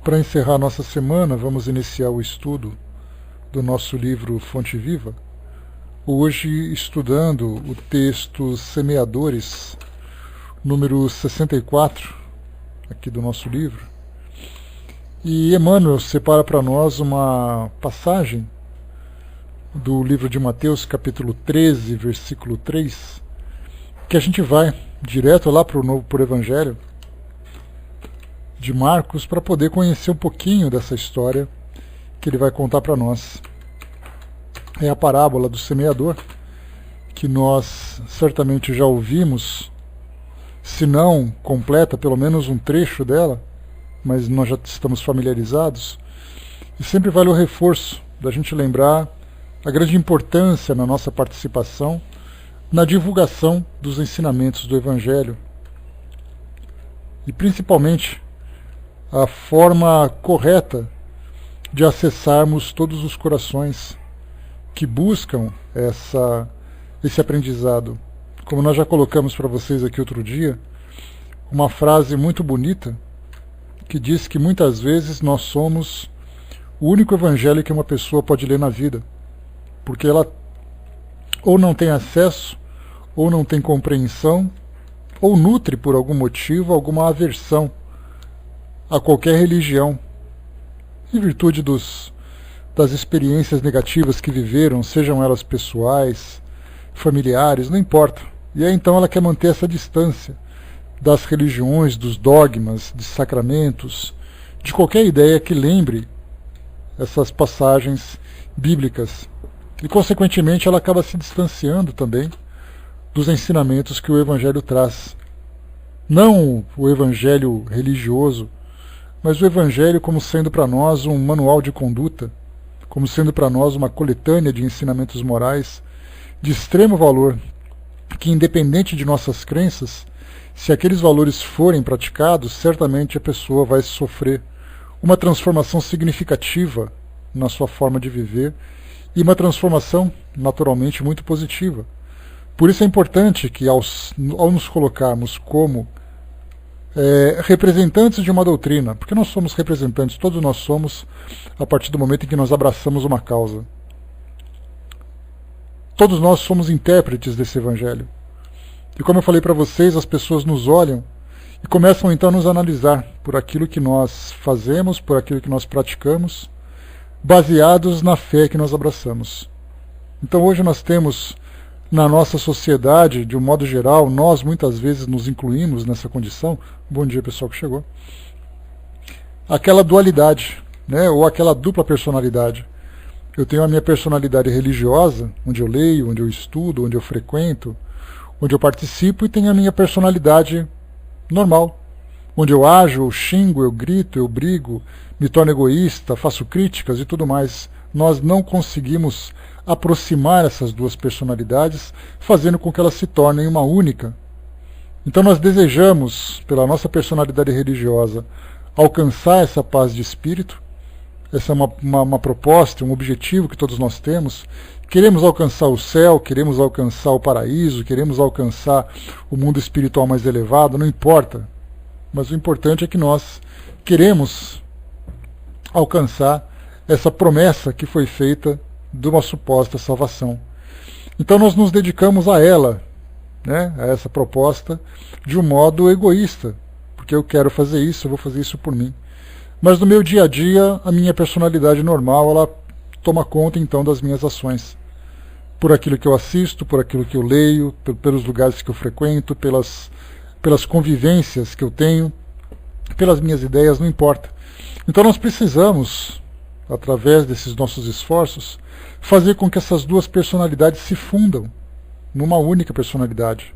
Para encerrar nossa semana, vamos iniciar o estudo do nosso livro Fonte Viva, hoje estudando o texto Semeadores, número 64, aqui do nosso livro. E Emmanuel separa para nós uma passagem do livro de Mateus, capítulo 13, versículo 3, que a gente vai direto lá para o Evangelho de Marcos para poder conhecer um pouquinho dessa história que ele vai contar para nós. É a parábola do semeador, que nós certamente já ouvimos, se não completa, pelo menos um trecho dela, mas nós já estamos familiarizados, e sempre vale o reforço da gente lembrar a grande importância na nossa participação na divulgação dos ensinamentos do Evangelho, e principalmente a forma correta de acessarmos todos os corações que buscam esse aprendizado. Como nós já colocamos para vocês aqui outro dia, uma frase muito bonita que diz que muitas vezes nós somos o único evangelho que uma pessoa pode ler na vida, porque ela ou não tem acesso, ou não tem compreensão, ou nutre por algum motivo alguma aversão a qualquer religião, em virtude das experiências negativas que viveram, sejam elas pessoais, familiares, não importa. E aí então ela quer manter essa distância das religiões, dos dogmas, de sacramentos, de qualquer ideia que lembre essas passagens bíblicas. E consequentemente ela acaba se distanciando também dos ensinamentos que o Evangelho traz. Não o Evangelho religioso, mas o Evangelho como sendo para nós um manual de conduta, como sendo para nós uma coletânea de ensinamentos morais de extremo valor, que independente de nossas crenças, se aqueles valores forem praticados, certamente a pessoa vai sofrer uma transformação significativa na sua forma de viver, e uma transformação naturalmente muito positiva. Por isso é importante que ao nos colocarmos como representantes de uma doutrina, porque nós somos representantes, todos nós somos, a partir do momento em que nós abraçamos uma causa. Todos nós somos intérpretes desse Evangelho. E como eu falei para vocês, as pessoas nos olham e começam então a nos analisar por aquilo que nós fazemos, por aquilo que nós praticamos, baseados na fé que nós abraçamos. Então hoje nós temos na nossa sociedade, de um modo geral, nós muitas vezes nos incluímos nessa condição. Bom dia, pessoal que chegou. Aquela dualidade, né, ou aquela dupla personalidade. Eu tenho a minha personalidade religiosa, onde eu leio, onde eu estudo, onde eu frequento, onde eu participo, e tenho a minha personalidade normal, onde eu ajo, eu xingo, eu grito, eu brigo, me torno egoísta, faço críticas e tudo mais. Nós não conseguimos aproximar essas duas personalidades, fazendo com que elas se tornem uma única. Então nós desejamos, pela nossa personalidade religiosa, alcançar essa paz de espírito. Essa é uma proposta, um objetivo que todos nós temos. Queremos alcançar o céu, queremos alcançar o paraíso, queremos alcançar o mundo espiritual mais elevado, não importa. Mas o importante é que nós queremos alcançar essa promessa que foi feita de uma suposta salvação. Então nós nos dedicamos a ela, né, a essa proposta, de um modo egoísta, porque eu quero fazer isso, eu vou fazer isso por mim. Mas no meu dia a dia, a minha personalidade normal, ela toma conta então das minhas ações. Por aquilo que eu assisto, por aquilo que eu leio, pelos lugares que eu frequento, pelas convivências que eu tenho, pelas minhas ideias, não importa. Então nós precisamos, através desses nossos esforços, fazer com que essas duas personalidades se fundam numa única personalidade,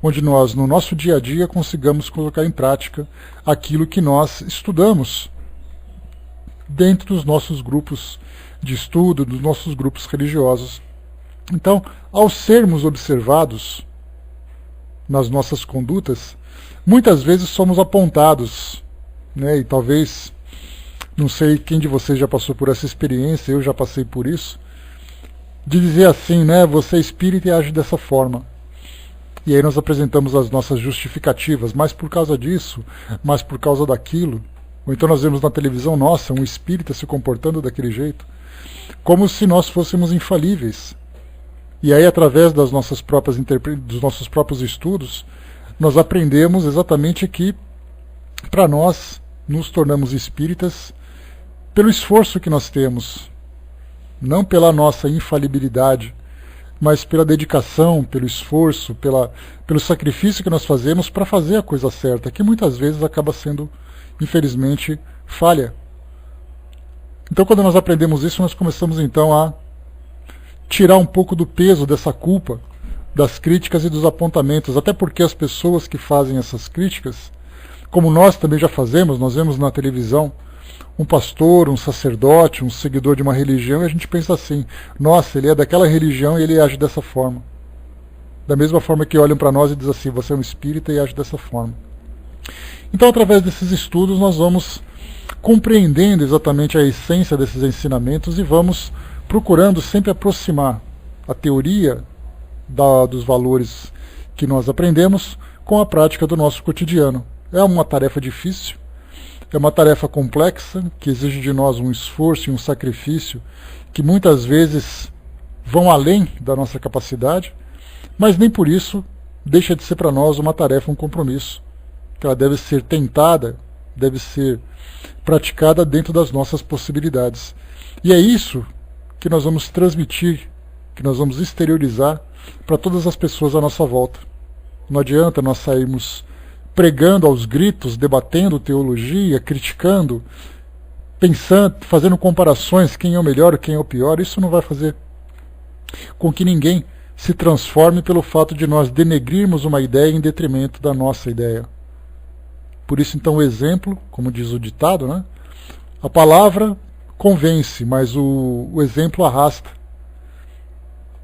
onde nós, no nosso dia a dia, consigamos colocar em prática aquilo que nós estudamos dentro dos nossos grupos de estudo, dos nossos grupos religiosos. Então, ao sermos observados nas nossas condutas, muitas vezes somos apontados, né, e talvez, não sei quem de vocês já passou por essa experiência, eu já passei por isso, de dizer assim, né, você é espírita e age dessa forma. E aí nós apresentamos as nossas justificativas, mas por causa disso, mas por causa daquilo. Ou então nós vemos na televisão, nossa, um espírita se comportando daquele jeito, como se nós fôssemos infalíveis. E aí, através dos nossos próprios estudos, nós aprendemos exatamente que, para nós, nos tornamos espíritas pelo esforço que nós temos, não pela nossa infalibilidade, mas pela dedicação, pelo esforço, pelo sacrifício que nós fazemos para fazer a coisa certa, que muitas vezes acaba sendo, infelizmente, falha. Então, quando nós aprendemos isso, nós começamos então a tirar um pouco do peso dessa culpa, das críticas e dos apontamentos, até porque as pessoas que fazem essas críticas, como nós também já fazemos, nós vemos na televisão um pastor, um sacerdote, um seguidor de uma religião, e a gente pensa assim, nossa, ele é daquela religião e ele age dessa forma. Da mesma forma que olham para nós e dizem assim, você é um espírita e age dessa forma. Então, através desses estudos, nós vamos compreendendo exatamente a essência desses ensinamentos e vamos procurando sempre aproximar a teoria dos valores que nós aprendemos com a prática do nosso cotidiano. É uma tarefa difícil, é uma tarefa complexa, que exige de nós um esforço e um sacrifício que muitas vezes vão além da nossa capacidade, mas nem por isso deixa de ser para nós uma tarefa, um compromisso, que ela deve ser tentada, deve ser praticada dentro das nossas possibilidades. E é isso que nós vamos transmitir, que nós vamos exteriorizar para todas as pessoas à nossa volta. Não adianta nós sairmos pregando aos gritos, debatendo teologia, criticando, pensando, fazendo comparações, quem é o melhor, quem é o pior. Isso não vai fazer com que ninguém se transforme pelo fato de nós denegrirmos uma ideia em detrimento da nossa ideia. Por isso, então, o exemplo, como diz o ditado, né? A palavra convence, mas o exemplo arrasta.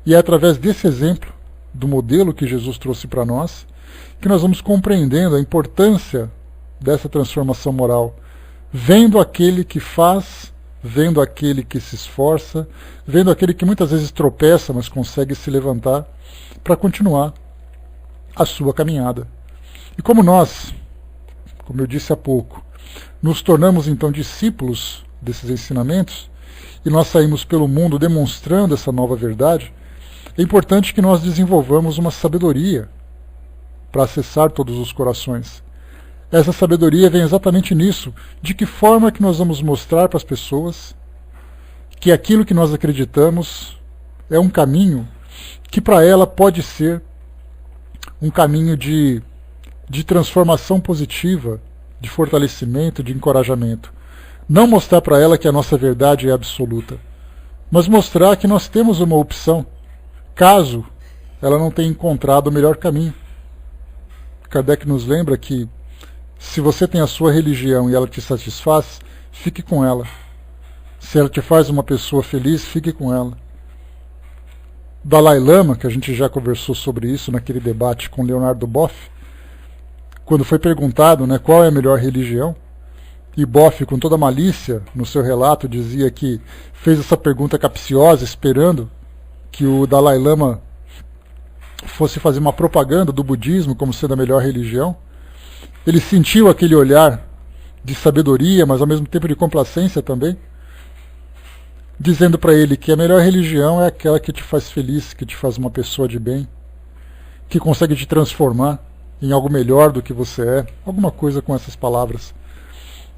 E é através desse exemplo, do modelo que Jesus trouxe para nós, que nós vamos compreendendo a importância dessa transformação moral, vendo aquele que faz, vendo aquele que se esforça, vendo aquele que muitas vezes tropeça, mas consegue se levantar para continuar a sua caminhada. E como nós, como eu disse há pouco, nos tornamos então discípulos desses ensinamentos, e nós saímos pelo mundo demonstrando essa nova verdade, é importante que nós desenvolvamos uma sabedoria para acessar todos os corações. Essa sabedoria vem exatamente nisso, de que forma que nós vamos mostrar para as pessoas que aquilo que nós acreditamos é um caminho que para ela pode ser um caminho de transformação positiva, de fortalecimento, de encorajamento. Não mostrar para ela que a nossa verdade é absoluta, mas mostrar que nós temos uma opção, caso ela não tenha encontrado o melhor caminho. Kardec nos lembra que se você tem a sua religião e ela te satisfaz, fique com ela. Se ela te faz uma pessoa feliz, fique com ela. Dalai Lama, que a gente já conversou sobre isso naquele debate com Leonardo Boff, quando foi perguntado, né, qual é a melhor religião, e Boff, com toda a malícia no seu relato, dizia que fez essa pergunta capciosa, esperando que o Dalai Lama fosse fazer uma propaganda do budismo como sendo a melhor religião. Ele sentiu aquele olhar de sabedoria, mas ao mesmo tempo de complacência também, dizendo para ele que a melhor religião é aquela que te faz feliz, que te faz uma pessoa de bem, que consegue te transformar em algo melhor do que você é, alguma coisa com essas palavras.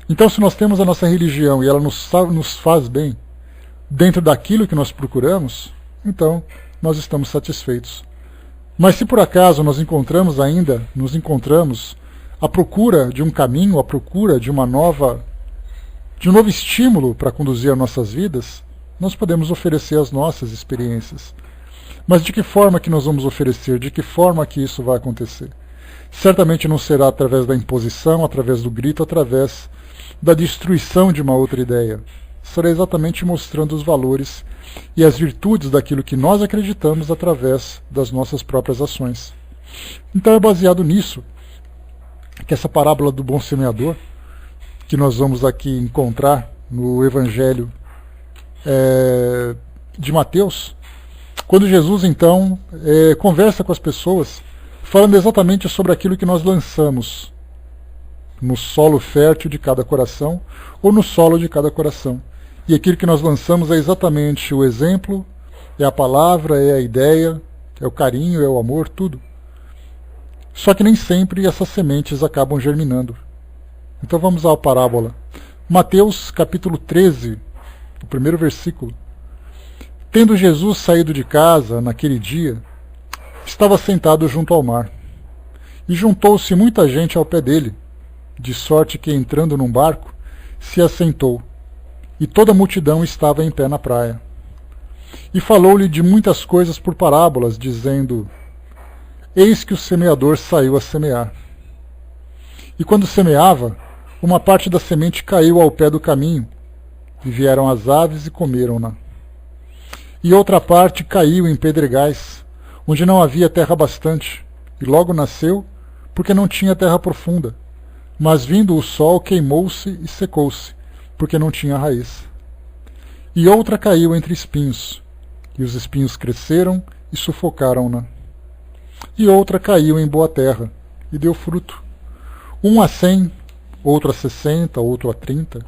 Então, se nós temos a nossa religião e ela nos faz bem dentro daquilo que nós procuramos, então nós estamos satisfeitos. Mas se por acaso nos encontramos à procura de um caminho, à procura de um novo estímulo para conduzir as nossas vidas, nós podemos oferecer as nossas experiências. Mas de que forma que nós vamos oferecer? De que forma que isso vai acontecer? Certamente não será através da imposição, através do grito, através da destruição de uma outra ideia. Será exatamente mostrando os valores e as virtudes daquilo que nós acreditamos através das nossas próprias ações. Então é baseado nisso que essa parábola do bom semeador, que nós vamos aqui encontrar no Evangelho de Mateus, quando Jesus então conversa com as pessoas, falando exatamente sobre aquilo que nós lançamos no solo fértil de cada coração ou no solo de cada coração. E aquilo que nós lançamos é exatamente o exemplo, é a palavra, é a ideia, é o carinho, é o amor, tudo. Só que nem sempre essas sementes acabam germinando. Então vamos à parábola. Mateus capítulo 13, o primeiro versículo. Tendo Jesus saído de casa naquele dia, estava sentado junto ao mar, e juntou-se muita gente ao pé dele, de sorte que, entrando num barco, se assentou, e toda a multidão estava em pé na praia. E falou-lhe de muitas coisas por parábolas, dizendo: Eis que o semeador saiu a semear. E quando semeava, uma parte da semente caiu ao pé do caminho, e vieram as aves e comeram-na. E outra parte caiu em pedregais, onde não havia terra bastante, e logo nasceu, porque não tinha terra profunda. Mas vindo o sol, queimou-se e secou-se, porque não tinha raiz. E outra caiu entre espinhos, e os espinhos cresceram e sufocaram-na. E outra caiu em boa terra, e deu fruto, um a 100, outro a 60, outro a 30.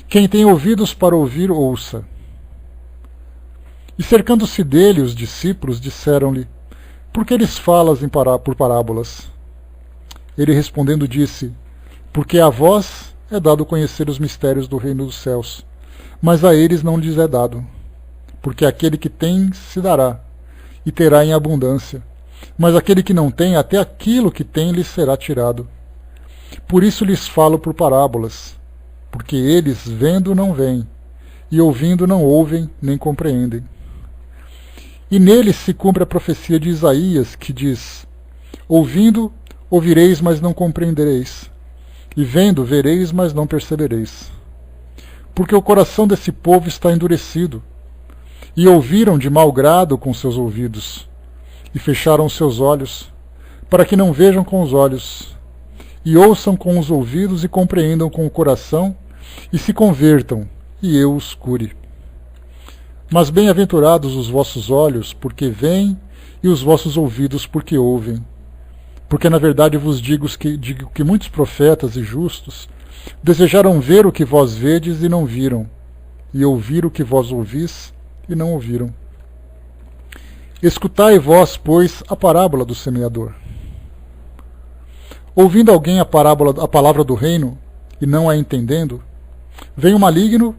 Quem tem ouvidos para ouvir, ouça. E cercando-se dele os discípulos, disseram-lhe: Por que eles falas por parábolas? Ele respondendo disse: Porque a vós é dado conhecer os mistérios do reino dos céus, mas a eles não lhes é dado. Porque aquele que tem se dará, e terá em abundância, mas aquele que não tem, até aquilo que tem lhe será tirado. Por isso lhes falo por parábolas, porque eles vendo não veem, e ouvindo não ouvem nem compreendem. E neles se cumpre a profecia de Isaías, que diz: Ouvindo, ouvireis, mas não compreendereis, e vendo, vereis, mas não percebereis. Porque o coração desse povo está endurecido, e ouviram de mau grado com seus ouvidos, e fecharam seus olhos, para que não vejam com os olhos, e ouçam com os ouvidos, e compreendam com o coração, e se convertam, e eu os cure. Mas bem-aventurados os vossos olhos, porque veem, e os vossos ouvidos, porque ouvem. Porque na verdade vos digo que muitos profetas e justos desejaram ver o que vós vedes e não viram, e ouvir o que vós ouvis e não ouviram. Escutai vós, pois, a parábola do semeador. Ouvindo alguém a palavra do reino, e não a entendendo, vem o maligno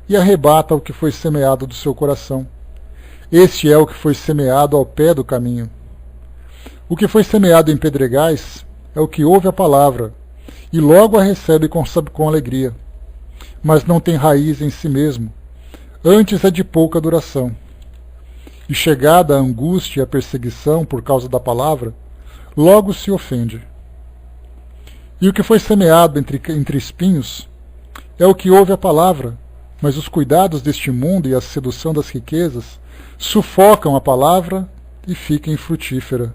e arrebata o que foi semeado do seu coração. Este é o que foi semeado ao pé do caminho. O que foi semeado em pedregais é o que ouve a palavra, e logo a recebe com alegria, mas não tem raiz em si mesmo, antes é de pouca duração. E chegada a angústia e a perseguição por causa da palavra, logo se ofende. E o que foi semeado entre espinhos é o que ouve a palavra, mas os cuidados deste mundo e a sedução das riquezas sufocam a palavra e fica infrutífera.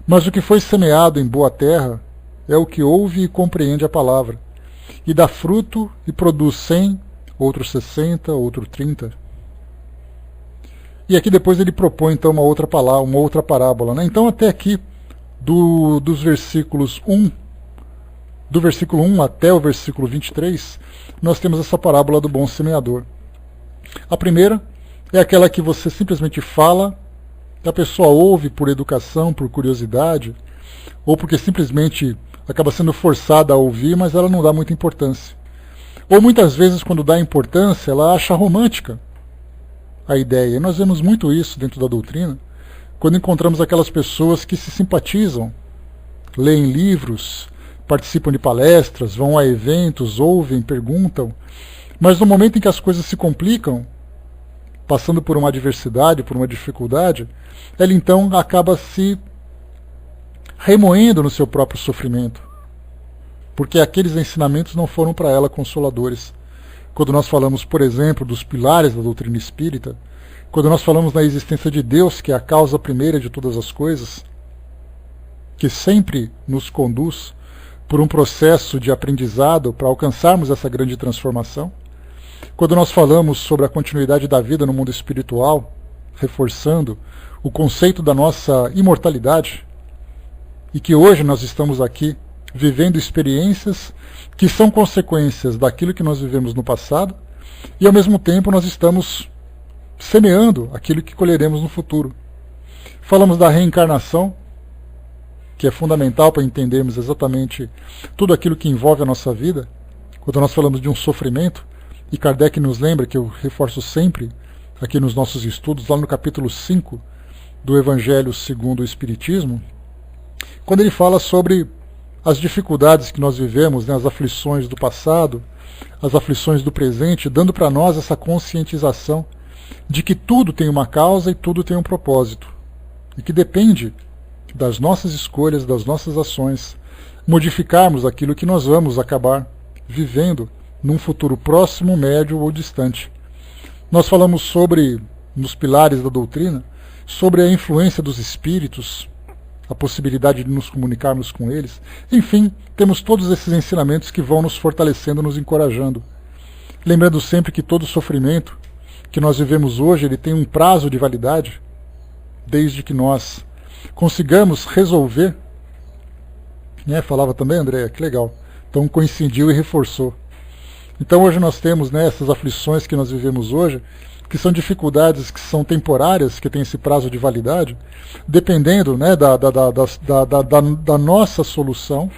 Mas o que foi semeado em boa terra é o que ouve e compreende a palavra, e dá fruto e produz 100, outro 60, outro 30. E aqui depois ele propõe então uma outra parábola, né? Então até aqui, dos versículos 1, do versículo 1 até o versículo 23, nós temos essa parábola do bom semeador. A primeira é aquela que você simplesmente fala, a pessoa ouve por educação, por curiosidade, ou porque simplesmente acaba sendo forçada a ouvir, mas ela não dá muita importância. Ou muitas vezes, quando dá importância, ela acha romântica a ideia. E nós vemos muito isso dentro da doutrina, quando encontramos aquelas pessoas que se simpatizam, leem livros, participam de palestras, vão a eventos, ouvem, perguntam, mas no momento em que as coisas se complicam, passando por uma adversidade, por uma dificuldade, ela então acaba se remoendo no seu próprio sofrimento, porque aqueles ensinamentos não foram para ela consoladores. Quando nós falamos, por exemplo, dos pilares da doutrina espírita, quando nós falamos na existência de Deus, que é a causa primeira de todas as coisas, que sempre nos conduz por um processo de aprendizado para alcançarmos essa grande transformação, quando nós falamos sobre a continuidade da vida no mundo espiritual, reforçando o conceito da nossa imortalidade, e que hoje nós estamos aqui vivendo experiências que são consequências daquilo que nós vivemos no passado, e ao mesmo tempo nós estamos semeando aquilo que colheremos no futuro. Falamos da reencarnação, que é fundamental para entendermos exatamente tudo aquilo que envolve a nossa vida. Quando nós falamos de um sofrimento, e Kardec nos lembra, que eu reforço sempre aqui nos nossos estudos, lá no capítulo 5 do Evangelho segundo o Espiritismo, quando ele fala sobre as dificuldades que nós vivemos, né, as aflições do passado, as aflições do presente, dando para nós essa conscientização de que tudo tem uma causa e tudo tem um propósito, e que depende das nossas escolhas, das nossas ações, modificarmos aquilo que nós vamos acabar vivendo num futuro próximo, médio ou distante. Nós falamos sobre, nos pilares da doutrina, sobre a influência dos espíritos, a possibilidade de nos comunicarmos com eles. Enfim, temos todos esses ensinamentos que vão nos fortalecendo, nos encorajando. Lembrando sempre que todo sofrimento que nós vivemos hoje, ele tem um prazo de validade, desde que nós consigamos resolver. Falava também, Andréa, que legal. Então coincidiu e reforçou. Então hoje nós temos, né, essas aflições que nós vivemos hoje, que são dificuldades que são temporárias, que têm esse prazo de validade, dependendo, né, da nossa solução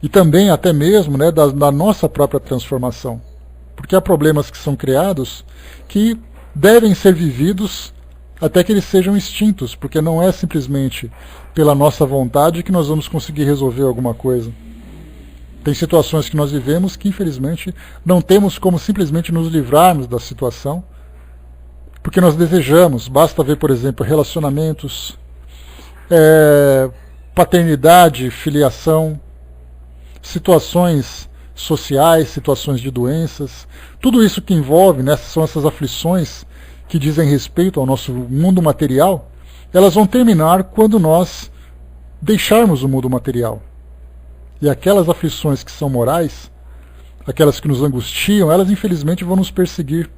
e também até mesmo, né, da nossa própria transformação. Porque há problemas que são criados que devem ser vividos até que eles sejam extintos, porque não é simplesmente pela nossa vontade que nós vamos conseguir resolver alguma coisa. Tem situações que nós vivemos que, infelizmente, não temos como simplesmente nos livrarmos da situação, porque nós desejamos. Basta ver, por exemplo, relacionamentos, paternidade, filiação, situações sociais, situações de doenças, tudo isso que envolve, né, são essas aflições que dizem respeito ao nosso mundo material, elas vão terminar quando nós deixarmos o mundo material. E aquelas aflições que são morais, aquelas que nos angustiam, elas infelizmente vão nos perseguir,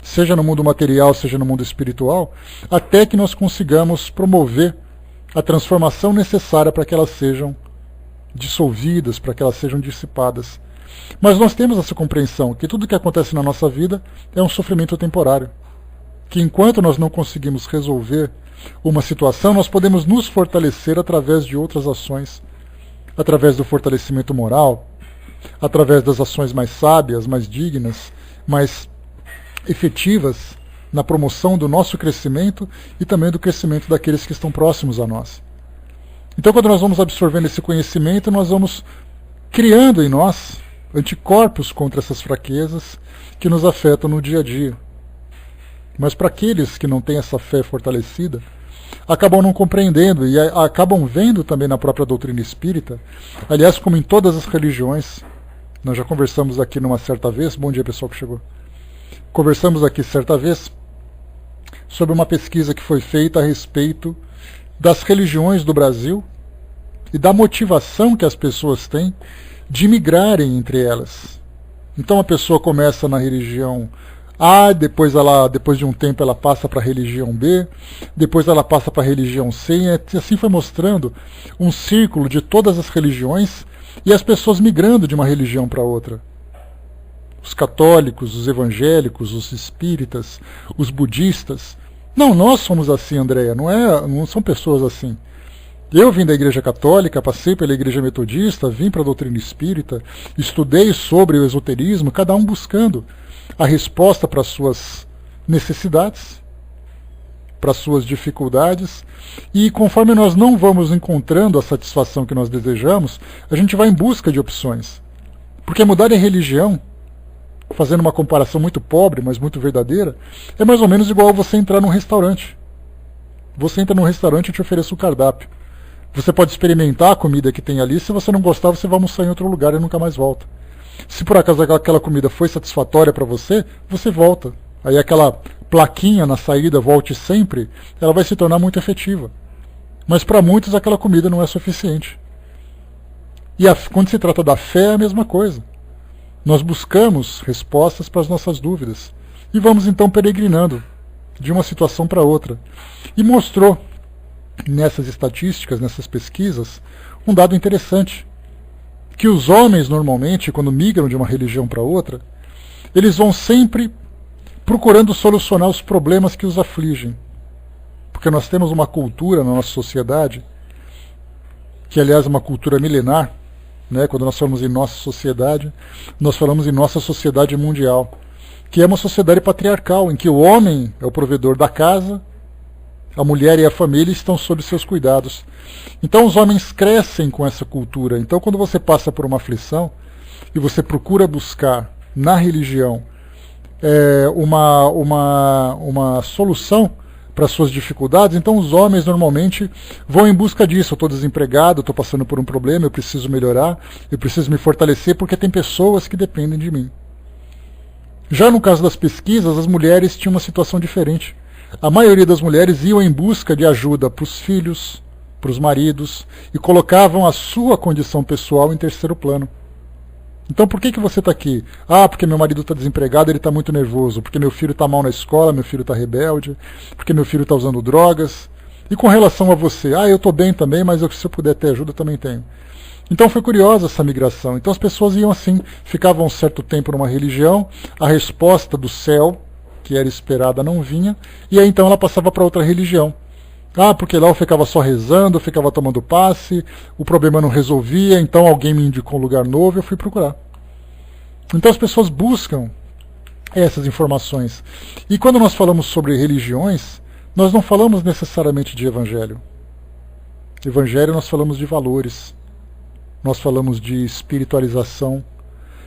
seja no mundo material, seja no mundo espiritual, até que nós consigamos promover a transformação necessária para que elas sejam dissolvidas, para que elas sejam dissipadas. Mas nós temos essa compreensão que tudo que acontece na nossa vida é um sofrimento temporário, que enquanto nós não conseguimos resolver uma situação, nós podemos nos fortalecer através de outras ações, através do fortalecimento moral, através das ações mais sábias, mais dignas, mais efetivas na promoção do nosso crescimento e também do crescimento daqueles que estão próximos a nós. Então, quando nós vamos absorvendo esse conhecimento, nós vamos criando em nós anticorpos contra essas fraquezas que nos afetam no dia a dia. Mas para aqueles que não têm essa fé fortalecida, acabam não compreendendo e acabam vendo também na própria doutrina espírita, aliás, como em todas as religiões. Nós já conversamos aqui numa certa vez, bom dia pessoal que chegou, conversamos aqui certa vez sobre uma pesquisa que foi feita a respeito das religiões do Brasil e da motivação que as pessoas têm de migrarem entre elas. Então a pessoa começa na religião A, depois de um tempo ela passa para a religião B, depois ela passa para a religião C, e assim foi mostrando um círculo de todas as religiões e as pessoas migrando de uma religião para outra. Os católicos, os evangélicos, os espíritas, os budistas. Não, nós somos assim, Andréa, não são pessoas assim. Eu vim da igreja católica, passei pela igreja metodista, vim para a doutrina espírita, estudei sobre o esoterismo, cada um buscando a resposta para as suas necessidades, para as suas dificuldades, e conforme nós não vamos encontrando a satisfação que nós desejamos, a gente vai em busca de opções. Porque mudar de religião, fazendo uma comparação muito pobre, mas muito verdadeira, é mais ou menos igual você entrar num restaurante. Você entra num restaurante e te oferece o cardápio. Você pode experimentar a comida que tem ali, se você não gostar, você vai almoçar em outro lugar e nunca mais volta. Se por acaso aquela comida foi satisfatória para você, você volta. Aí aquela plaquinha na saída, volte sempre, ela vai se tornar muito efetiva. Mas para muitos aquela comida não é suficiente. E quando se trata da fé é a mesma coisa. Nós buscamos respostas para as nossas dúvidas. E vamos então peregrinando de uma situação para outra. E mostrou nessas estatísticas, nessas pesquisas, um dado interessante, que os homens normalmente, quando migram de uma religião para outra, eles vão sempre procurando solucionar os problemas que os afligem. Porque nós temos uma cultura na nossa sociedade, que aliás é uma cultura milenar, né? Quando nós falamos em nossa sociedade, nós falamos em nossa sociedade mundial, que é uma sociedade patriarcal, em que o homem é o provedor da casa, a mulher e a família estão sob seus cuidados. Então os homens crescem com essa cultura. Então quando você passa por uma aflição e você procura buscar na religião uma solução para as suas dificuldades, então os homens normalmente vão em busca disso. Eu estou desempregado, estou passando por um problema, eu preciso melhorar, eu preciso me fortalecer porque tem pessoas que dependem de mim. Já no caso das pesquisas, as mulheres tinham uma situação diferente. A maioria das mulheres iam em busca de ajuda para os filhos, para os maridos, e colocavam a sua condição pessoal em terceiro plano. Então por que você está aqui? Ah, porque meu marido está desempregado, ele está muito nervoso, porque meu filho está mal na escola, meu filho está rebelde, porque meu filho está usando drogas. E com relação a você? Ah, eu estou bem também, mas se eu puder ter ajuda, também tenho. Então foi curiosa essa migração. Então as pessoas iam assim, ficavam um certo tempo numa religião, a resposta do céu, que era esperada, não vinha, e aí então ela passava para outra religião. Ah, porque lá eu ficava só rezando, eu ficava tomando passe, o problema não resolvia, então alguém me indicou um lugar novo e eu fui procurar. Então as pessoas buscam essas informações. E quando nós falamos sobre religiões, nós não falamos necessariamente de evangelho. Evangelho nós falamos de valores, nós falamos de espiritualização.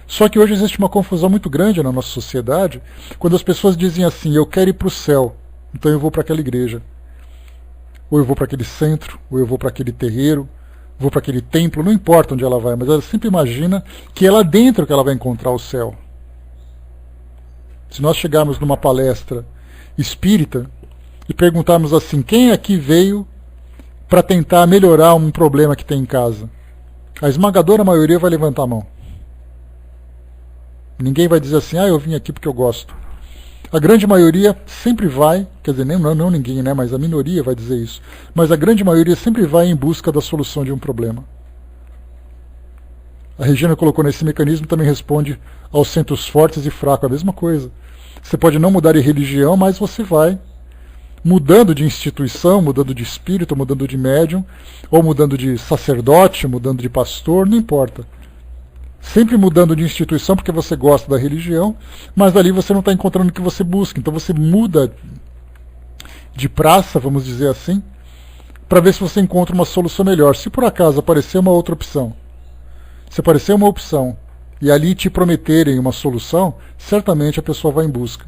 Só que hoje existe uma confusão muito grande na nossa sociedade, quando as pessoas dizem assim, eu quero ir para o céu, então eu vou para aquela igreja. Ou eu vou para aquele centro, ou eu vou para aquele terreiro, vou para aquele templo, não importa onde ela vai, mas ela sempre imagina que é lá dentro que ela vai encontrar o céu. Se nós chegarmos numa palestra espírita e perguntarmos assim, quem aqui veio para tentar melhorar um problema que tem em casa? A esmagadora maioria vai levantar a mão. Ninguém vai dizer assim, eu vim aqui porque eu gosto. A grande maioria sempre vai, quer dizer, não ninguém, né, mas a minoria vai dizer isso, mas a grande maioria sempre vai em busca da solução de um problema. A Regina colocou nesse mecanismo, também responde aos centros fortes e fracos, a mesma coisa. Você pode não mudar de religião, mas você vai mudando de instituição, mudando de espírito, mudando de médium, ou mudando de sacerdote, mudando de pastor, não importa. Sempre mudando de instituição porque você gosta da religião, mas ali você não está encontrando o que você busca. Então você muda de praça, vamos dizer assim, para ver se você encontra uma solução melhor. Se por acaso aparecer uma outra opção, se aparecer uma opção e ali te prometerem uma solução, certamente a pessoa vai em busca.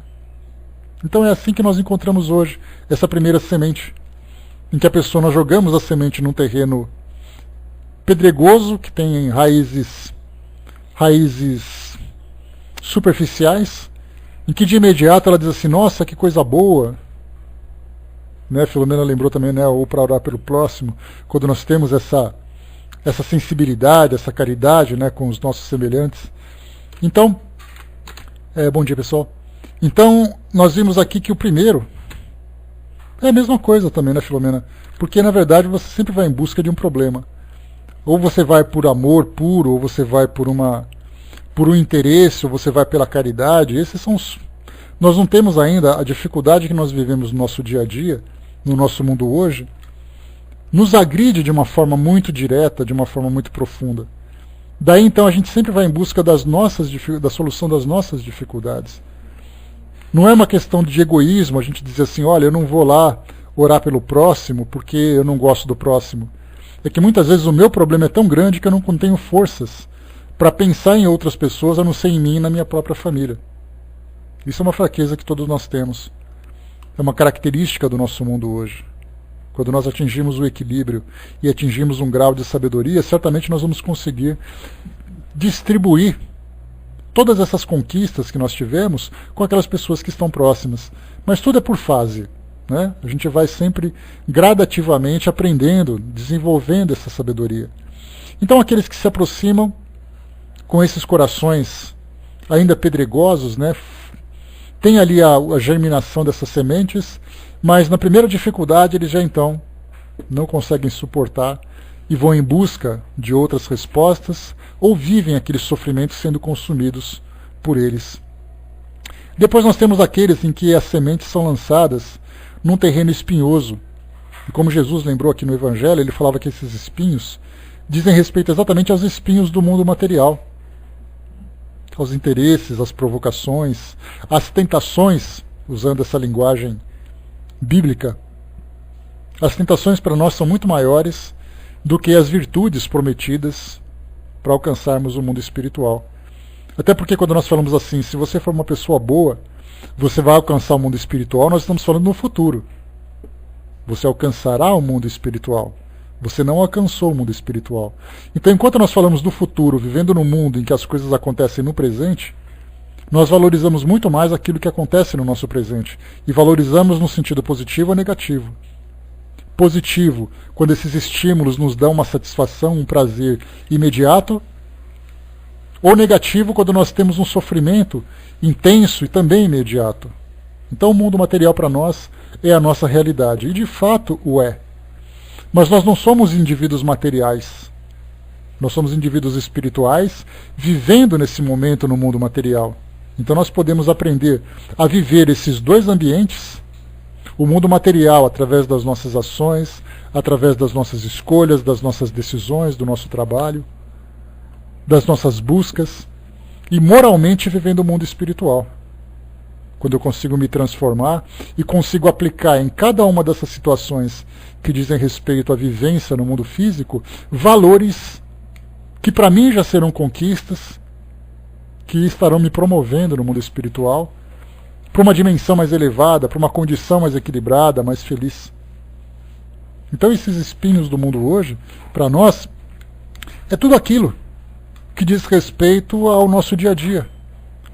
Então é assim que nós encontramos hoje essa primeira semente, em que nós jogamos a semente num terreno pedregoso, que tem raízes superficiais, em que de imediato ela diz assim, nossa, que coisa boa, né? Filomena lembrou também, né, ou para orar pelo próximo, quando nós temos essa sensibilidade, essa caridade, né, com os nossos semelhantes. Então, bom dia pessoal. Então, nós vimos aqui que o primeiro é a mesma coisa também, né, Filomena? Porque na verdade você sempre vai em busca de um problema. Ou você vai por amor puro, ou você vai por um interesse, ou você vai pela caridade. Esses são nós não temos ainda a dificuldade que nós vivemos no nosso dia a dia, no nosso mundo hoje, nos agride de uma forma muito direta, de uma forma muito profunda. Daí então a gente sempre vai em busca da solução das nossas dificuldades. Não é uma questão de egoísmo, a gente dizer assim, olha, eu não vou lá orar pelo próximo porque eu não gosto do próximo. É que muitas vezes o meu problema é tão grande que eu não tenho forças para pensar em outras pessoas, a não ser em mim e na minha própria família. Isso é uma fraqueza que todos nós temos. É uma característica do nosso mundo hoje. Quando nós atingimos o equilíbrio e atingimos um grau de sabedoria, certamente nós vamos conseguir distribuir todas essas conquistas que nós tivemos com aquelas pessoas que estão próximas. Mas tudo é por fase. Né? A gente vai sempre gradativamente aprendendo, desenvolvendo essa sabedoria. Então aqueles que se aproximam com esses corações ainda pedregosos, né, tem ali a germinação dessas sementes, mas na primeira dificuldade eles já então não conseguem suportar e vão em busca de outras respostas, ou vivem aqueles sofrimentos sendo consumidos por eles. Depois nós temos aqueles em que as sementes são lançadas num terreno espinhoso. E como Jesus lembrou aqui no Evangelho, ele falava que esses espinhos dizem respeito exatamente aos espinhos do mundo material, aos interesses, às provocações, às tentações, usando essa linguagem bíblica. As tentações para nós são muito maiores do que as virtudes prometidas para alcançarmos o mundo espiritual. Até porque quando nós falamos assim, se você for uma pessoa boa, você vai alcançar o mundo espiritual, nós estamos falando no futuro. Você alcançará o mundo espiritual. Você não alcançou o mundo espiritual. Então, enquanto nós falamos do futuro, vivendo num mundo em que as coisas acontecem no presente, nós valorizamos muito mais aquilo que acontece no nosso presente. E valorizamos no sentido positivo ou negativo. Positivo, quando esses estímulos nos dão uma satisfação, um prazer imediato, ou negativo, quando nós temos um sofrimento intenso e também imediato. Então o mundo material para nós é a nossa realidade, e de fato o é. Mas nós não somos indivíduos materiais. Nós somos indivíduos espirituais vivendo nesse momento no mundo material. Então nós podemos aprender a viver esses dois ambientes, o mundo material através das nossas ações, através das nossas escolhas, das nossas decisões, do nosso trabalho, das nossas buscas, e moralmente vivendo o mundo espiritual. Quando eu consigo me transformar e consigo aplicar em cada uma dessas situações que dizem respeito à vivência no mundo físico, valores que para mim já serão conquistas, que estarão me promovendo no mundo espiritual, para uma dimensão mais elevada, para uma condição mais equilibrada, mais feliz. Então esses espinhos do mundo hoje, para nós, é tudo aquilo que diz respeito ao nosso dia a dia.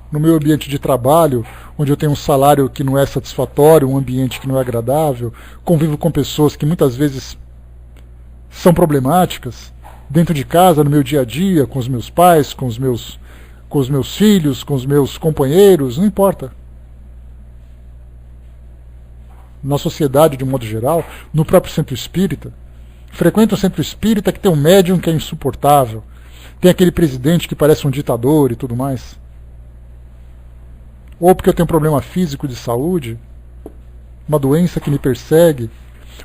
No meu ambiente de trabalho, onde eu tenho um salário que não é satisfatório, um ambiente que não é agradável, convivo com pessoas que muitas vezes são problemáticas, dentro de casa, no meu dia a dia, com os meus pais, com os meus filhos, com os meus companheiros, não importa. Na sociedade, de um modo geral, no próprio centro espírita, frequento o centro espírita que tem um médium que é insuportável, tem aquele presidente que parece um ditador e tudo mais. Ou porque eu tenho um problema físico de saúde, uma doença que me persegue,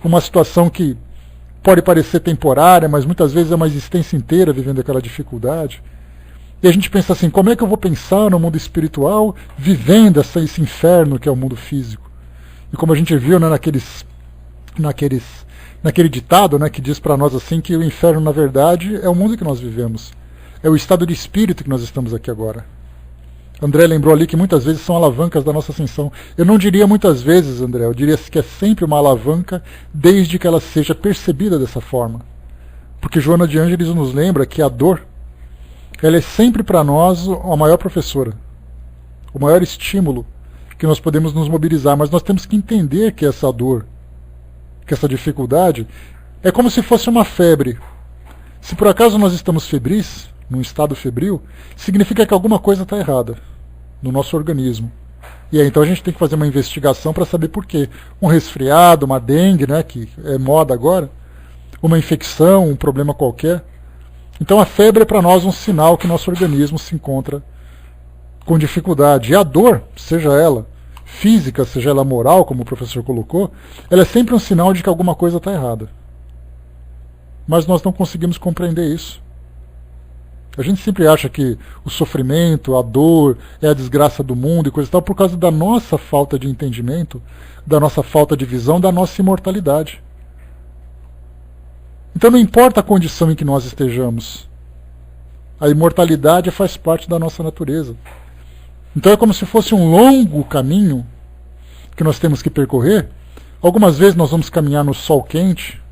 uma situação que pode parecer temporária, mas muitas vezes é uma existência inteira vivendo aquela dificuldade. E a gente pensa assim, como é que eu vou pensar no mundo espiritual vivendo esse inferno que é o mundo físico? E como a gente viu, né, naquele ditado, né, que diz para nós assim que o inferno na verdade é o mundo que nós vivemos. É o estado de espírito que nós estamos aqui agora. André lembrou ali que muitas vezes são alavancas da nossa ascensão. Eu não diria muitas vezes, André, eu diria que é sempre uma alavanca, desde que ela seja percebida dessa forma. Porque Joana de Ângeles nos lembra que a dor, ela é sempre para nós a maior professora, o maior estímulo que nós podemos nos mobilizar, mas nós temos que entender que essa dor, que essa dificuldade, é como se fosse uma febre. Se por acaso nós estamos febris, num estado febril, significa que alguma coisa está errada no nosso organismo. E aí então a gente tem que fazer uma investigação para saber por quê. Um resfriado, uma dengue, né, que é moda agora, uma infecção, um problema qualquer. Então a febre é para nós um sinal que nosso organismo se encontra com dificuldade. E a dor, seja ela física, seja ela moral, como o professor colocou, ela é sempre um sinal de que alguma coisa está errada. Mas nós não conseguimos compreender isso. A gente sempre acha que o sofrimento, a dor, é a desgraça do mundo e coisa e tal, por causa da nossa falta de entendimento, da nossa falta de visão, da nossa imortalidade. Então não importa a condição em que nós estejamos, a imortalidade faz parte da nossa natureza. Então é como se fosse um longo caminho que nós temos que percorrer. Algumas vezes nós vamos caminhar no sol quente,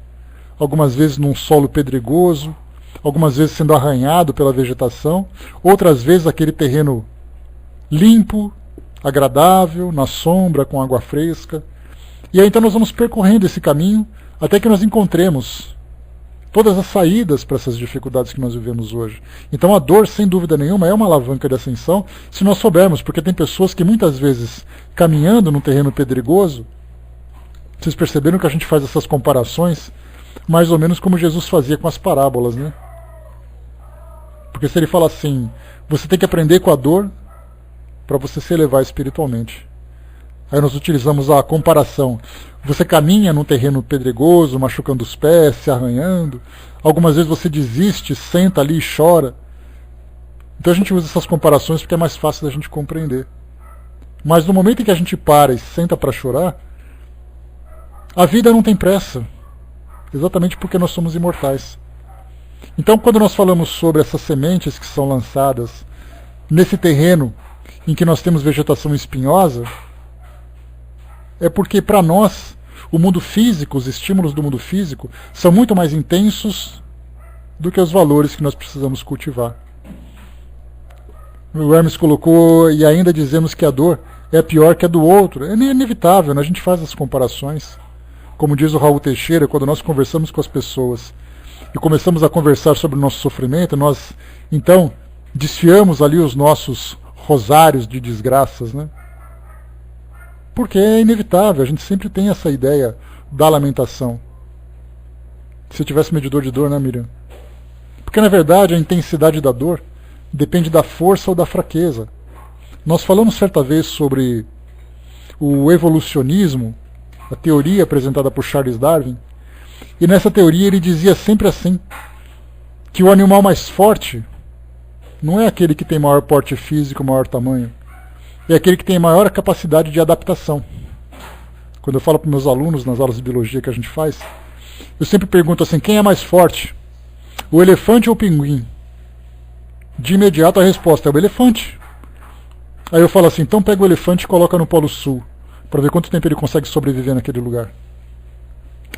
algumas vezes num solo pedregoso, algumas vezes sendo arranhado pela vegetação, outras vezes aquele terreno limpo, agradável, na sombra, com água fresca. E aí então nós vamos percorrendo esse caminho até que nós encontremos todas as saídas para essas dificuldades que nós vivemos hoje. Então a dor, sem dúvida nenhuma, é uma alavanca de ascensão, se nós soubermos, porque tem pessoas que muitas vezes, caminhando num terreno pedregoso, vocês perceberam que a gente faz essas comparações mais ou menos como Jesus fazia com as parábolas, né? Porque se ele fala assim, você tem que aprender com a dor para você se elevar espiritualmente. Aí nós utilizamos a comparação. Você caminha num terreno pedregoso, machucando os pés, se arranhando. Algumas vezes você desiste, senta ali e chora. Então a gente usa essas comparações porque é mais fácil da gente compreender. Mas no momento em que a gente para e senta para chorar, a vida não tem pressa. Exatamente porque nós somos imortais. Então quando nós falamos sobre essas sementes que são lançadas nesse terreno em que nós temos vegetação espinhosa, é porque para nós o mundo físico, os estímulos do mundo físico são muito mais intensos do que os valores que nós precisamos cultivar. O Hermes colocou, e ainda dizemos que a dor é pior que a do outro. É inevitável, né? A gente faz as comparações. Como diz o Raul Teixeira, quando nós conversamos com as pessoas e começamos a conversar sobre o nosso sofrimento, nós então desfiamos ali os nossos rosários de desgraças, né? Porque é inevitável, a gente sempre tem essa ideia da lamentação. Se tivesse medidor de dor, né, Miriam? Porque na verdade a intensidade da dor depende da força ou da fraqueza. Nós falamos certa vez sobre o evolucionismo, a teoria apresentada por Charles Darwin, e nessa teoria ele dizia sempre assim, que o animal mais forte não é aquele que tem maior porte físico, maior tamanho, é aquele que tem maior capacidade de adaptação. Quando eu falo para meus alunos nas aulas de biologia que a gente faz, eu sempre pergunto assim, quem é mais forte? O elefante ou o pinguim? De imediato a resposta é o elefante. Aí eu falo assim, então pega o elefante e coloca no Polo Sul, para ver quanto tempo ele consegue sobreviver naquele lugar.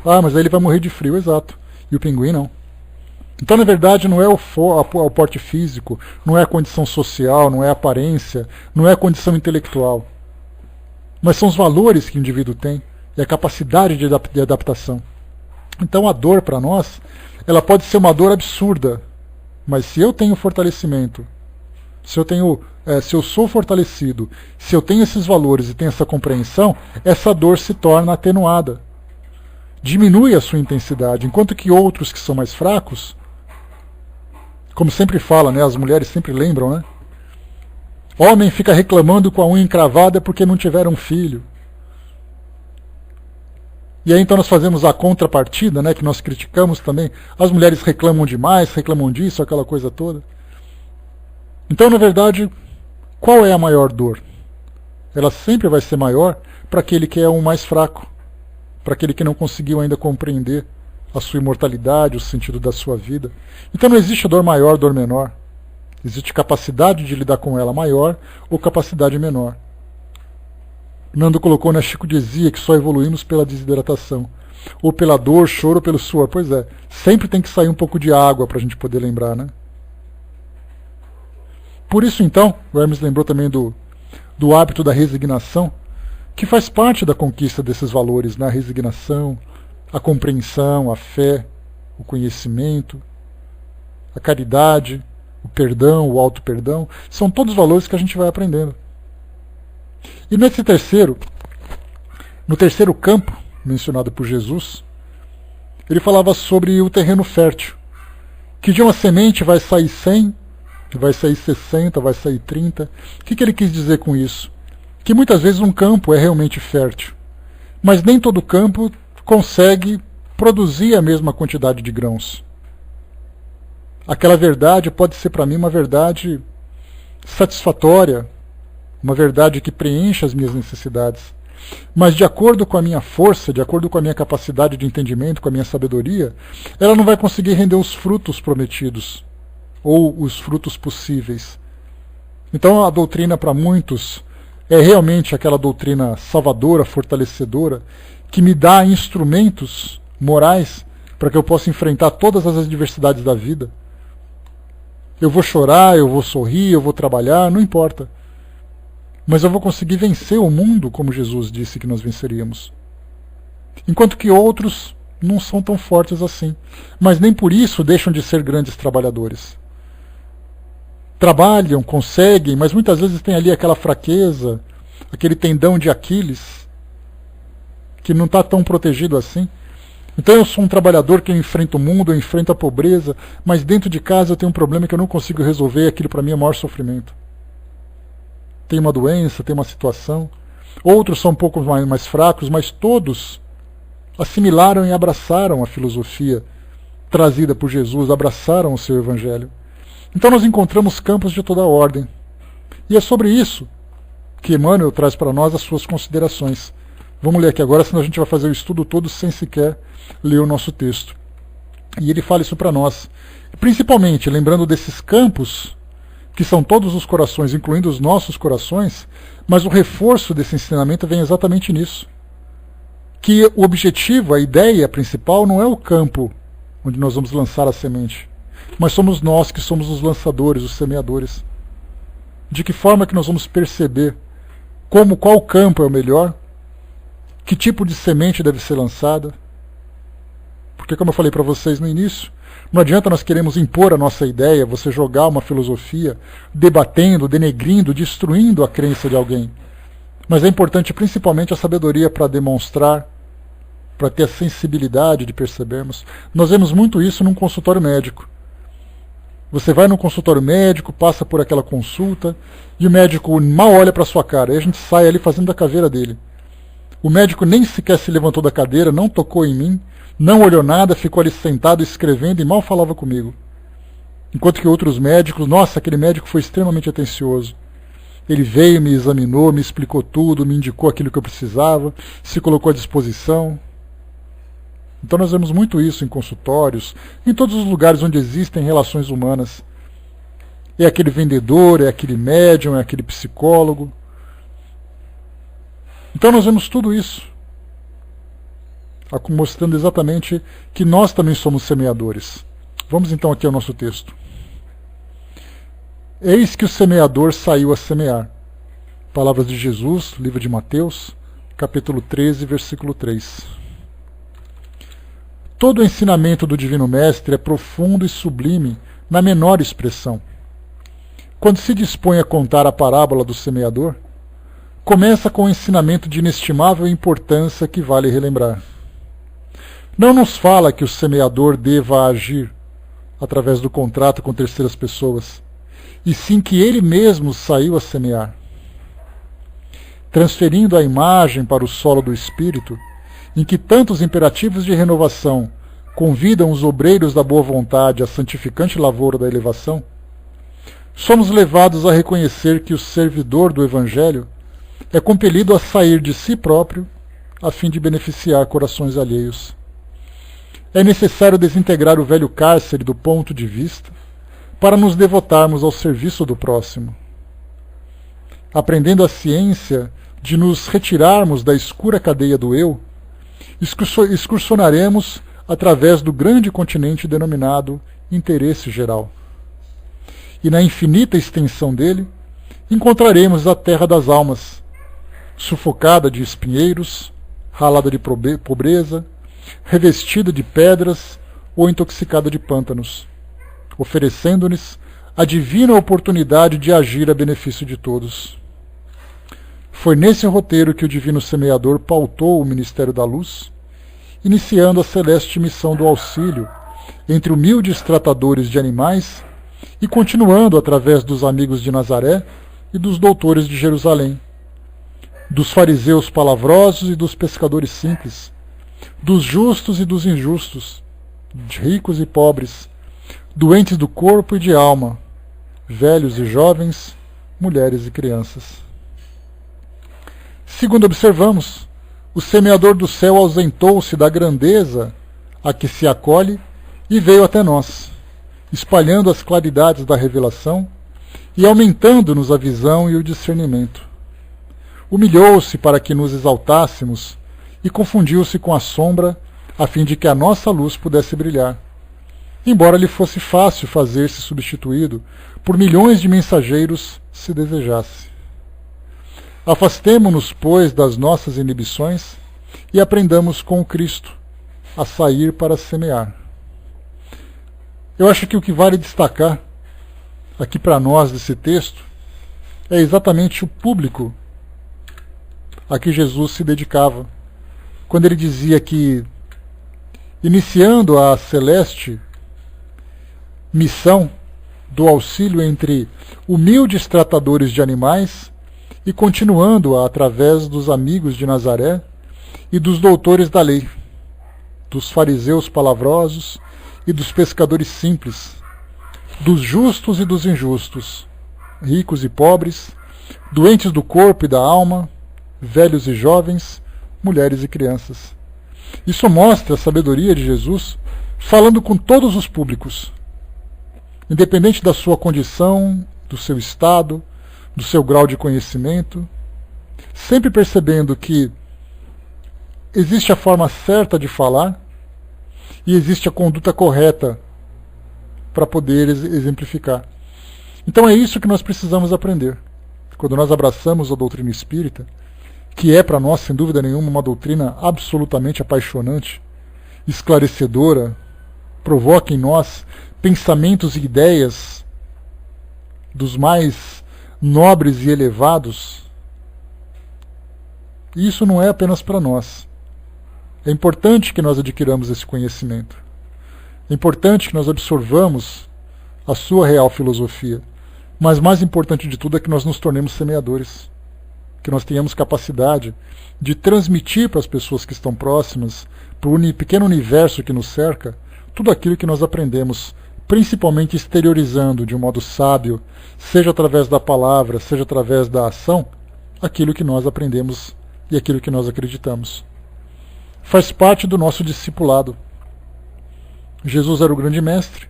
Ah, mas aí ele vai morrer de frio, exato. E o pinguim não. Então, na verdade, não é o porte físico, não é a condição social, não é a aparência, não é a condição intelectual. Mas são os valores que o indivíduo tem e a capacidade de adaptação. Então, a dor para nós, ela pode ser uma dor absurda, mas se eu tenho fortalecimento, se eu sou fortalecido, se eu tenho esses valores e tenho essa compreensão, essa dor se torna atenuada. Diminui a sua intensidade, enquanto que outros que são mais fracos, como sempre fala, né, as mulheres sempre lembram, né? Homem fica reclamando com a unha encravada porque não tiveram um filho. E aí então nós fazemos a contrapartida, né, que nós criticamos também. As mulheres reclamam demais, reclamam disso, aquela coisa toda. Então, na verdade, qual é a maior dor? Ela sempre vai ser maior para aquele que é o mais fraco, para aquele que não conseguiu ainda compreender a sua imortalidade, o sentido da sua vida. Então não existe dor maior, dor menor. Existe capacidade de lidar com ela maior ou capacidade menor. Nando colocou, né, Chico dizia que só evoluímos pela desidratação. Ou pela dor, choro ou pelo suor. Pois é, sempre tem que sair um pouco de água para a gente poder lembrar, né? Por isso então, o Hermes lembrou também do hábito da resignação, que faz parte da conquista desses valores, né? A resignação, a compreensão, a fé, o conhecimento, a caridade, o perdão, o auto-perdão, são todos valores que a gente vai aprendendo. E no terceiro campo, mencionado por Jesus, ele falava sobre o terreno fértil, que de uma semente vai sair 100, vai sair 60, vai sair 30. O que ele quis dizer com isso? Que muitas vezes um campo é realmente fértil, mas nem todo campo consegue produzir a mesma quantidade de grãos. Aquela verdade pode ser para mim uma verdade satisfatória, uma verdade que preenche as minhas necessidades, mas de acordo com a minha força, de acordo com a minha capacidade de entendimento, com a minha sabedoria, ela não vai conseguir render os frutos prometidos, ou os frutos possíveis. Então a doutrina para muitos é realmente aquela doutrina salvadora, fortalecedora, que me dá instrumentos morais para que eu possa enfrentar todas as adversidades da vida. Eu vou chorar, eu vou sorrir, eu vou trabalhar, não importa. Mas eu vou conseguir vencer o mundo como Jesus disse que nós venceríamos. Enquanto que outros não são tão fortes assim. Mas nem por isso deixam de ser grandes trabalhadores. Trabalham, conseguem, mas muitas vezes tem ali aquela fraqueza, aquele tendão de Aquiles, que não está tão protegido assim. Então eu sou um trabalhador que enfrenta o mundo, eu enfrento a pobreza, mas dentro de casa eu tenho um problema que eu não consigo resolver, e aquilo para mim é o maior sofrimento. Tem uma doença, tem uma situação. Outros são um pouco mais fracos, mas todos assimilaram e abraçaram a filosofia trazida por Jesus, abraçaram o seu evangelho. Então nós encontramos campos de toda ordem. E é sobre isso que Emmanuel traz para nós as suas considerações. Vamos ler aqui agora, senão a gente vai fazer o estudo todo sem sequer ler o nosso texto. E ele fala isso para nós. Principalmente, lembrando desses campos, que são todos os corações, incluindo os nossos corações, mas o reforço desse ensinamento vem exatamente nisso. Que o objetivo, a ideia principal, não é o campo onde nós vamos lançar a semente, mas somos nós que somos os lançadores, os semeadores. De que forma que nós vamos perceber qual campo é o melhor, que tipo de semente deve ser lançada. Porque, como eu falei para vocês no início, não adianta nós queremos impor a nossa ideia, você jogar uma filosofia, debatendo, denegrindo, destruindo a crença de alguém. Mas é importante principalmente a sabedoria para demonstrar, para ter a sensibilidade de percebermos. Nós vemos muito isso num consultório médico. Você vai num consultório médico, passa por aquela consulta, e o médico mal olha para sua cara, e a gente sai ali fazendo a caveira dele. O médico nem sequer se levantou da cadeira, não tocou em mim, não olhou nada, ficou ali sentado escrevendo e mal falava comigo. Enquanto que outros médicos, nossa, aquele médico foi extremamente atencioso. Ele veio, me examinou, me explicou tudo, me indicou aquilo que eu precisava, se colocou à disposição. Então nós vemos muito isso em consultórios, em todos os lugares onde existem relações humanas. É aquele vendedor, é aquele médium, é aquele psicólogo. Então nós vemos tudo isso, mostrando exatamente que nós também somos semeadores. Vamos então aqui ao nosso texto. Eis que o semeador saiu a semear. Palavras de Jesus, livro de Mateus, capítulo 13, versículo 3. Todo o ensinamento do Divino Mestre é profundo e sublime na menor expressão. Quando se dispõe a contar a parábola do semeador, começa com um ensinamento de inestimável importância que vale relembrar. Não nos fala que o semeador deva agir através do contrato com terceiras pessoas, e sim que ele mesmo saiu a semear. Transferindo a imagem para o solo do espírito, em que tantos imperativos de renovação convidam os obreiros da boa vontade à santificante lavoura da elevação, somos levados a reconhecer que o servidor do Evangelho é compelido a sair de si próprio a fim de beneficiar corações alheios. É necessário desintegrar o velho cárcere do ponto de vista para nos devotarmos ao serviço do próximo. Aprendendo a ciência de nos retirarmos da escura cadeia do eu, excursionaremos através do grande continente denominado interesse geral. E na infinita extensão dele, encontraremos a terra das almas, sufocada de espinheiros, ralada de pobreza, revestida de pedras ou intoxicada de pântanos, oferecendo-nos a divina oportunidade de agir a benefício de todos. Foi nesse roteiro que o Divino Semeador pautou o Ministério da Luz, iniciando a celeste missão do auxílio entre humildes tratadores de animais e continuando através dos amigos de Nazaré e dos doutores de Jerusalém, dos fariseus palavrosos e dos pescadores simples, dos justos e dos injustos, de ricos e pobres, doentes do corpo e de alma, velhos e jovens, mulheres e crianças. Segundo observamos, o semeador do céu ausentou-se da grandeza a que se acolhe e veio até nós, espalhando as claridades da revelação e aumentando-nos a visão e o discernimento. Humilhou-se para que nos exaltássemos e confundiu-se com a sombra a fim de que a nossa luz pudesse brilhar, embora lhe fosse fácil fazer-se substituído por milhões de mensageiros se desejasse. Afastemo-nos, pois, das nossas inibições e aprendamos com o Cristo a sair para semear. Eu acho que o que vale destacar aqui para nós desse texto é exatamente o público a que Jesus se dedicava, quando ele dizia que iniciando a celeste missão do auxílio entre humildes tratadores de animais e continuando-a através dos amigos de Nazaré e dos doutores da lei, dos fariseus palavrosos e dos pescadores simples, dos justos e dos injustos, ricos e pobres, doentes do corpo e da alma, velhos e jovens, mulheres e crianças. Isso mostra a sabedoria de Jesus falando com todos os públicos, independente da sua condição, do seu estado, do seu grau de conhecimento, sempre percebendo que existe a forma certa de falar e existe a conduta correta para poder exemplificar. Então é isso que nós precisamos aprender. Quando nós abraçamos a doutrina espírita, que é para nós, sem dúvida nenhuma, uma doutrina absolutamente apaixonante, esclarecedora, provoca em nós pensamentos e ideias dos mais nobres e elevados. E isso não é apenas para nós. É importante que nós adquiramos esse conhecimento. É importante que nós absorvamos a sua real filosofia. Mas mais importante de tudo é que nós nos tornemos semeadores. Que nós tenhamos capacidade de transmitir para as pessoas que estão próximas, para o pequeno universo que nos cerca, tudo aquilo que nós aprendemos, principalmente exteriorizando de um modo sábio, seja através da palavra, seja através da ação, aquilo que nós aprendemos e aquilo que nós acreditamos. Faz parte do nosso discipulado. Jesus era o grande mestre,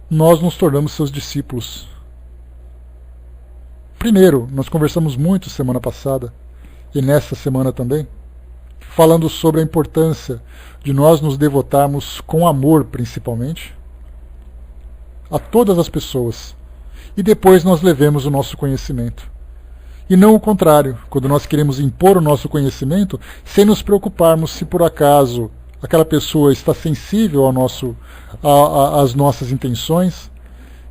nós nos tornamos seus discípulos. Primeiro, nós conversamos muito semana passada, e nesta semana também, falando sobre a importância de nós nos devotarmos com amor, principalmente, a todas as pessoas, e depois nós levemos o nosso conhecimento. E não o contrário, quando nós queremos impor o nosso conhecimento, sem nos preocuparmos se por acaso aquela pessoa está sensível às nossas intenções,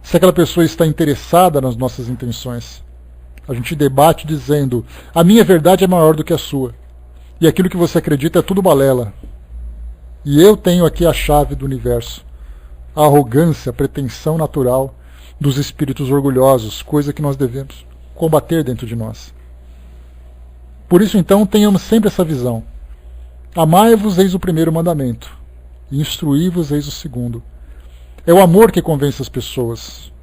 se aquela pessoa está interessada nas nossas intenções. A gente debate dizendo, a minha verdade é maior do que a sua, e aquilo que você acredita é tudo balela. E eu tenho aqui a chave do universo. A arrogância, a pretensão natural dos espíritos orgulhosos, coisa que nós devemos combater dentro de nós. Por isso, então, tenhamos sempre essa visão. Amai-vos, eis o primeiro mandamento, e instruí-vos, eis o segundo. É o amor que convence as pessoas.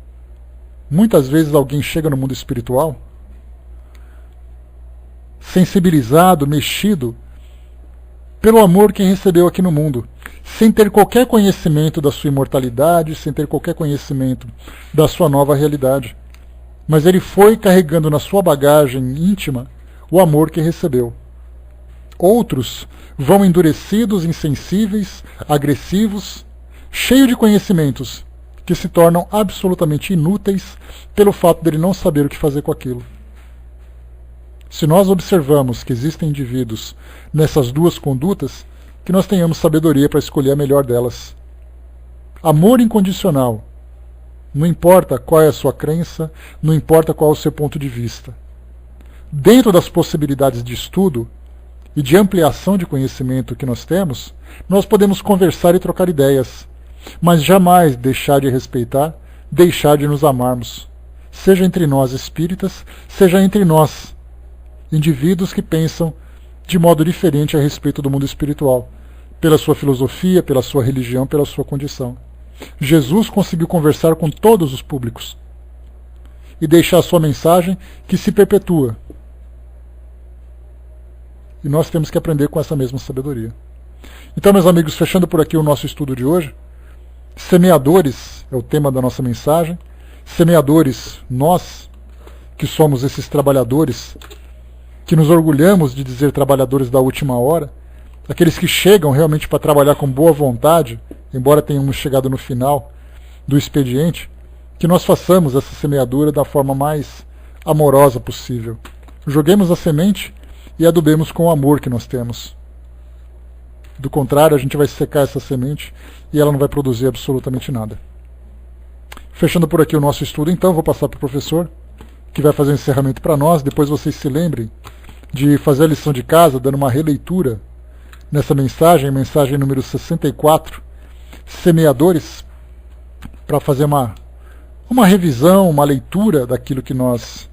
Muitas vezes alguém chega no mundo espiritual sensibilizado, mexido pelo amor que recebeu aqui no mundo, sem ter qualquer conhecimento da sua imortalidade, sem ter qualquer conhecimento da sua nova realidade. Mas ele foi carregando na sua bagagem íntima o amor que recebeu. Outros vão endurecidos, insensíveis, agressivos, cheios de conhecimentos, que se tornam absolutamente inúteis pelo fato de ele não saber o que fazer com aquilo. Se nós observamos que existem indivíduos nessas duas condutas, que nós tenhamos sabedoria para escolher a melhor delas. Amor incondicional. Não importa qual é a sua crença, não importa qual é o seu ponto de vista. Dentro das possibilidades de estudo e de ampliação de conhecimento que nós temos, nós podemos conversar e trocar ideias, mas jamais deixar de respeitar, deixar de nos amarmos, seja entre nós espíritas, seja entre nós, indivíduos que pensam de modo diferente a respeito do mundo espiritual, pela sua filosofia, pela sua religião, pela sua condição. Jesus conseguiu conversar com todos os públicos e deixar a sua mensagem que se perpetua. E nós temos que aprender com essa mesma sabedoria. Então, meus amigos, fechando por aqui o nosso estudo de hoje, semeadores é o tema da nossa mensagem. Semeadores, nós, que somos esses trabalhadores, que nos orgulhamos de dizer trabalhadores da última hora, aqueles que chegam realmente para trabalhar com boa vontade, embora tenhamos chegado no final do expediente, que nós façamos essa semeadura da forma mais amorosa possível. Joguemos a semente e adubemos com o amor que nós temos. Do contrário, a gente vai secar essa semente e ela não vai produzir absolutamente nada. Fechando por aqui o nosso estudo, então, vou passar para o professor, que vai fazer um encerramento para nós. Depois vocês se lembrem de fazer a lição de casa, dando uma releitura nessa mensagem número 64, Semeadores, para fazer uma revisão, uma leitura daquilo que nós